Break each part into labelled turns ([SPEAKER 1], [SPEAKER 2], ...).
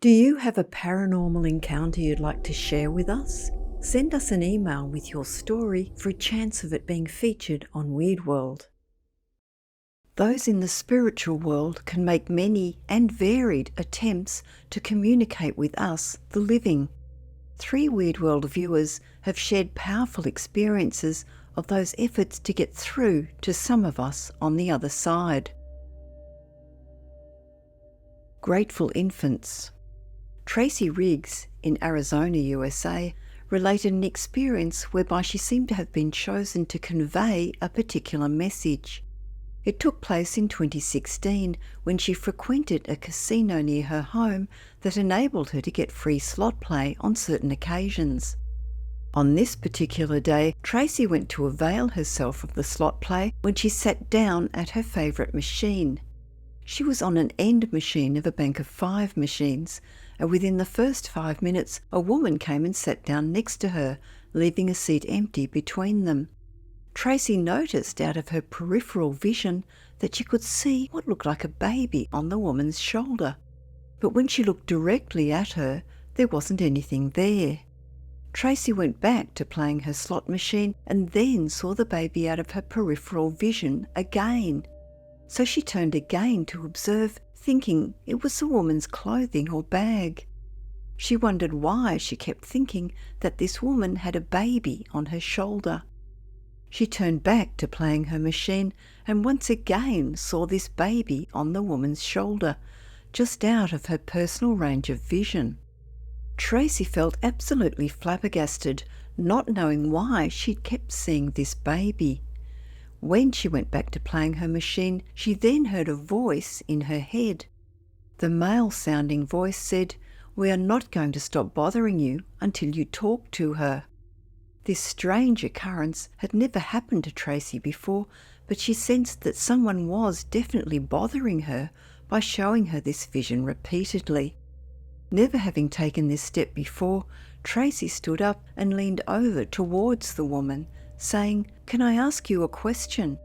[SPEAKER 1] Do you have a paranormal encounter you'd like to share with us? Send us an email with your story for a chance of it being featured on Weird World. Those in the spiritual world can make many and varied attempts to communicate with us, the living. 3 Weird World viewers have shared powerful experiences of those efforts to get through to some of us on the other side. Grateful infants. Tracy Riggs in Arizona, USA, related an experience whereby she seemed to have been chosen to convey a particular message. It took place in 2016 when she frequented a casino near her home that enabled her to get free slot play on certain occasions. On this particular day, Tracy went to avail herself of the slot play when she sat down at her favourite machine. She was on an end machine of a bank of 5 machines, and within the first 5 minutes a woman came and sat down next to her, leaving a seat empty between them. Tracy noticed out of her peripheral vision that she could see what looked like a baby on the woman's shoulder. But when she looked directly at her, there wasn't anything there. Tracy went back to playing her slot machine and then saw the baby out of her peripheral vision again. So she turned again to observe, thinking it was the woman's clothing or bag. She wondered why she kept thinking that this woman had a baby on her shoulder. She turned back to playing her machine and once again saw this baby on the woman's shoulder, just out of her personal range of vision. Tracy felt absolutely flabbergasted, not knowing why she'd kept seeing this baby. When she went back to playing her machine, she then heard a voice in her head. The male-sounding voice said, "We are not going to stop bothering you until you talk to her." This strange occurrence had never happened to Tracy before, but she sensed that someone was definitely bothering her by showing her this vision repeatedly. Never having taken this step before, Tracy stood up and leaned over towards the woman, saying, "Can I ask you a question?"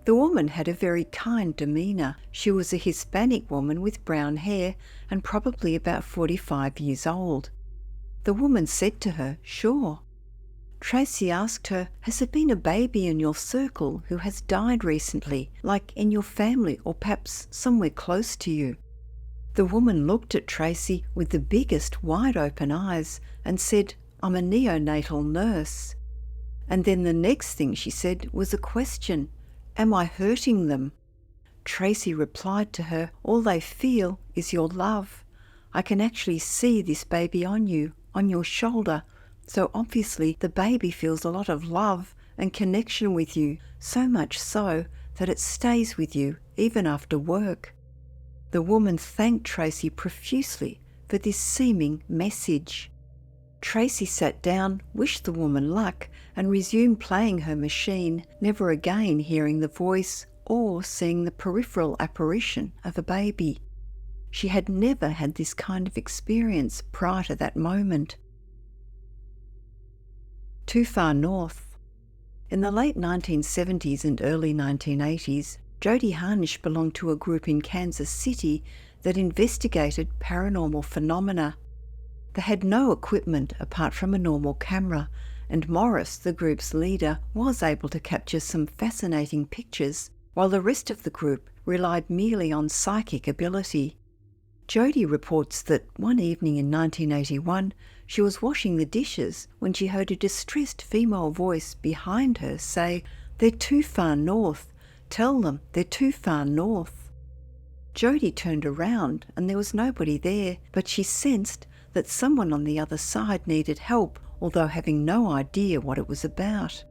[SPEAKER 1] The woman had a very kind demeanour. She was a Hispanic woman with brown hair and probably about 45 years old. The woman said to her, "Sure." Tracy asked her, "Has there been a baby in your circle who has died recently, like in your family or perhaps somewhere close to you?" The woman looked at Tracy with the biggest wide-open eyes and said, "I'm a neonatal nurse." And then the next thing she said was a question, "Am I hurting them?" Tracy replied to her, "All they feel is your love. I can actually see this baby on you, on your shoulder, so obviously the baby feels a lot of love and connection with you, so much so that it stays with you even after work." The woman thanked Tracy profusely for this seeming message. Tracy sat down, wished the woman luck, and resumed playing her machine, never again hearing the voice or seeing the peripheral apparition of a baby. She had never had this kind of experience prior to that moment. Too Far North. In the late 1970s and early 1980s, Jody Harnish belonged to a group in Kansas City that investigated paranormal phenomena. They had no equipment apart from a normal camera, and Morris, the group's leader, was able to capture some fascinating pictures, while the rest of the group relied merely on psychic ability. Jody reports that one evening in 1981, she was washing the dishes when she heard a distressed female voice behind her say, "They're too far north. Tell them they're too far north." Jody turned around and there was nobody there, but she sensed that someone on the other side needed help, although having no idea what it was about.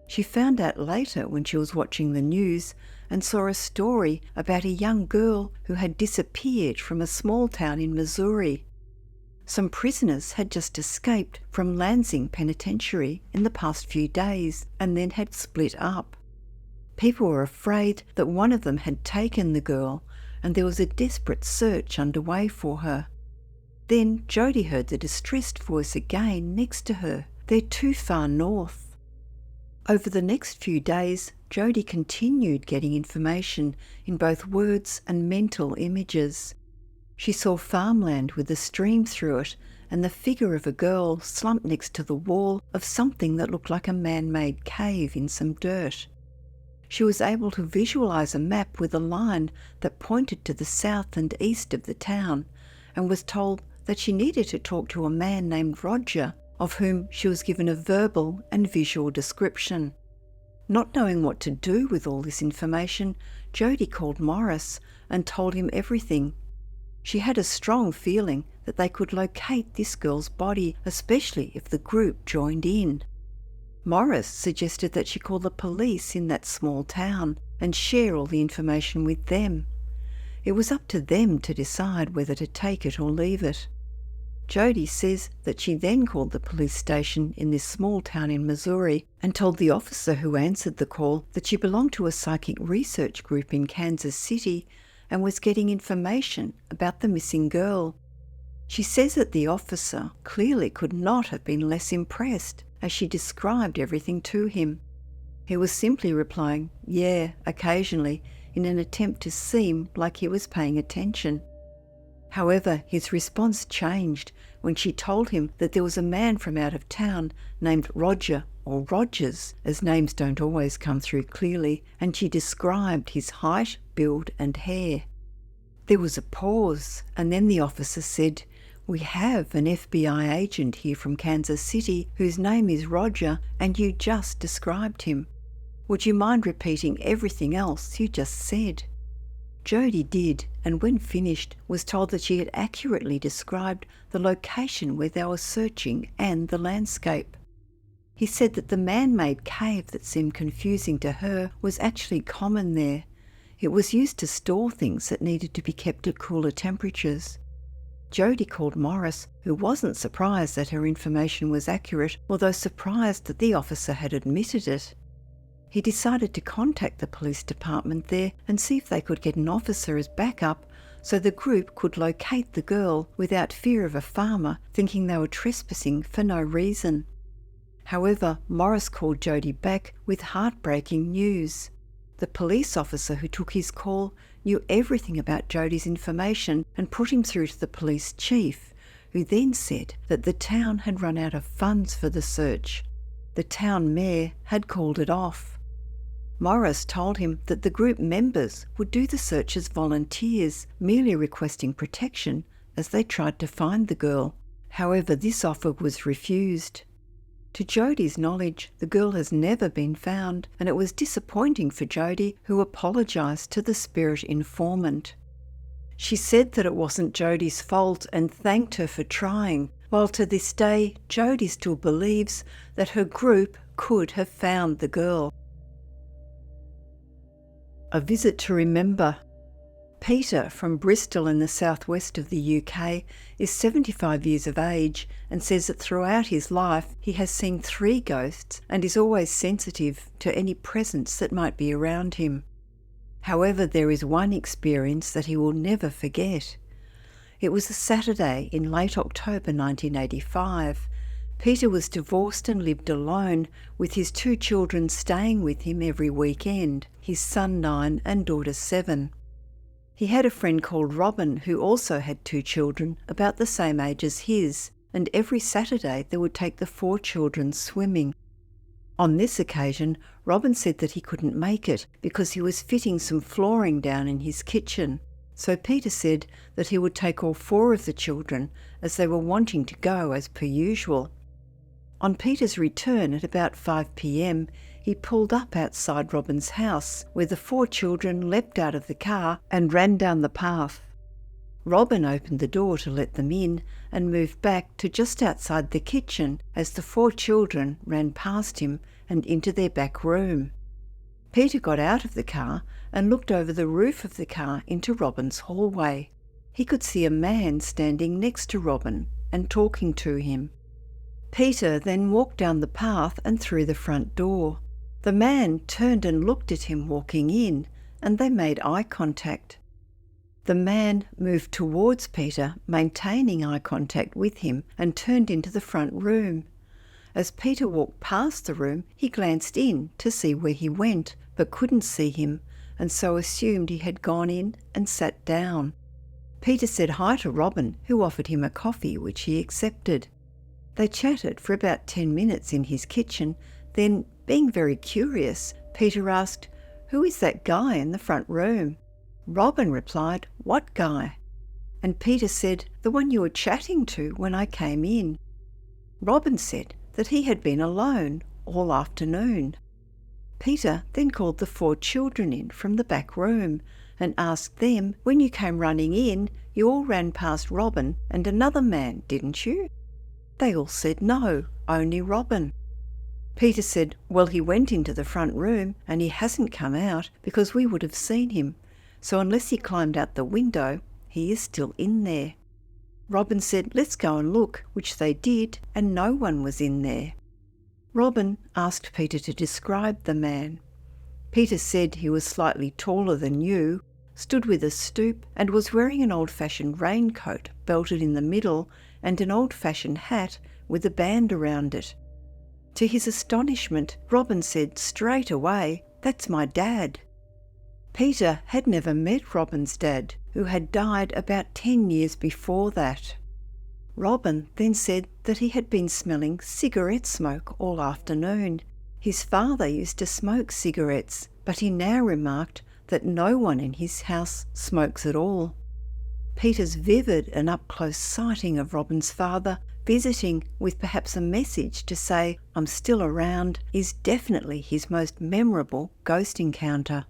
[SPEAKER 1] She found out later when she was watching the news and saw a story about a young girl who had disappeared from a small town in Missouri. Some prisoners had just escaped from Lansing Penitentiary in the past few days and then had split up. People were afraid that one of them had taken the girl, and there was a desperate search underway for her. Then Jody heard the distressed voice again next to her. "They're too far north." Over the next few days, Jody continued getting information in both words and mental images. She saw farmland with a stream through it and the figure of a girl slumped next to the wall of something that looked like a man-made cave in some dirt. She was able to visualise a map with a line that pointed to the south and east of the town, and was told that she needed to talk to a man named Roger, of whom she was given a verbal and visual description. Not knowing what to do with all this information, Jody called Morris and told him everything. She had a strong feeling that they could locate this girl's body, especially if the group joined in. Morris suggested that she call the police in that small town and share all the information with them. It was up to them to decide whether to take it or leave it. Jody says that she then called the police station in this small town in Missouri and told the officer who answered the call that she belonged to a psychic research group in Kansas City and was getting information about the missing girl. She says that the officer clearly could not have been less impressed as she described everything to him. He was simply replying, "Yeah," occasionally, in an attempt to seem like he was paying attention. However, his response changed when she told him that there was a man from out of town named Roger, or Rogers, as names don't always come through clearly, and she described his height, build and hair. There was a pause, and then the officer said, "We have an FBI agent here from Kansas City whose name is Roger, and you just described him. Would you mind repeating everything else you just said?" Jody did, and when finished, was told that she had accurately described the location where they were searching and the landscape. He said that the man-made cave that seemed confusing to her was actually common there. It was used to store things that needed to be kept at cooler temperatures. Jody called Morris, who wasn't surprised that her information was accurate, although surprised that the officer had admitted it. He decided to contact the police department there and see if they could get an officer as backup so the group could locate the girl without fear of a farmer thinking they were trespassing for no reason. However, Morris called Jody back with heartbreaking news. The police officer who took his call knew everything about Jody's information and put him through to the police chief, who then said that the town had run out of funds for the search. The town mayor had called it off. Morris told him that the group members would do the search as volunteers, merely requesting protection as they tried to find the girl. However, this offer was refused. To Jody's knowledge, the girl has never been found, and it was disappointing for Jody, who apologised to the spirit informant. She said that it wasn't Jody's fault and thanked her for trying, while to this day Jody still believes that her group could have found the girl. A visit to remember. Peter from Bristol in the southwest of the UK is 75 years of age and says that throughout his life he has seen 3 ghosts and is always sensitive to any presence that might be around him. However, there is one experience that he will never forget. It was a Saturday in late October 1985. Peter was divorced and lived alone, with his 2 children staying with him every weekend, his son 9 and daughter 7. He had a friend called Robin who also had 2 children about the same age as his, and every Saturday they would take the 4 children swimming. On this occasion, Robin said that he couldn't make it because he was fitting some flooring down in his kitchen. So Peter said that he would take all 4 of the children as they were wanting to go as per usual. On Peter's return at about 5 p.m, he pulled up outside Robin's house, where the 4 children leapt out of the car and ran down the path. Robin opened the door to let them in and moved back to just outside the kitchen as the 4 children ran past him and into their back room. Peter got out of the car and looked over the roof of the car into Robin's hallway. He could see a man standing next to Robin and talking to him. Peter then walked down the path and through the front door. The man turned and looked at him walking in, and they made eye contact. The man moved towards Peter, maintaining eye contact with him, and turned into the front room. As Peter walked past the room, he glanced in to see where he went, but couldn't see him, and so assumed he had gone in and sat down. Peter said hi to Robin, who offered him a coffee, which he accepted. They chatted for about 10 minutes in his kitchen. Then, being very curious, Peter asked, "Who is that guy in the front room?" Robin replied, "What guy?" And Peter said, "The one you were chatting to when I came in." Robin said that he had been alone all afternoon. Peter then called the 4 children in from the back room and asked them, "When you came running in, you all ran past Robin and another man, didn't you?" They all said no, only Robin. Peter said, "Well, he went into the front room and he hasn't come out because we would have seen him. So unless he climbed out the window, he is still in there." Robin said, "Let's go and look," which they did, and no one was in there. Robin asked Peter to describe the man. Peter said he was slightly taller than you, stood with a stoop, and was wearing an old-fashioned raincoat belted in the middle and an old-fashioned hat with a band around it. To his astonishment, Robin said straight away, "That's my dad." Peter had never met Robin's dad, who had died about 10 years before that. Robin then said that he had been smelling cigarette smoke all afternoon. His father used to smoke cigarettes, but he now remarked that no one in his house smokes at all. Peter's vivid and up-close sighting of Robin's father, visiting with perhaps a message to say, "I'm still around," is definitely his most memorable ghost encounter.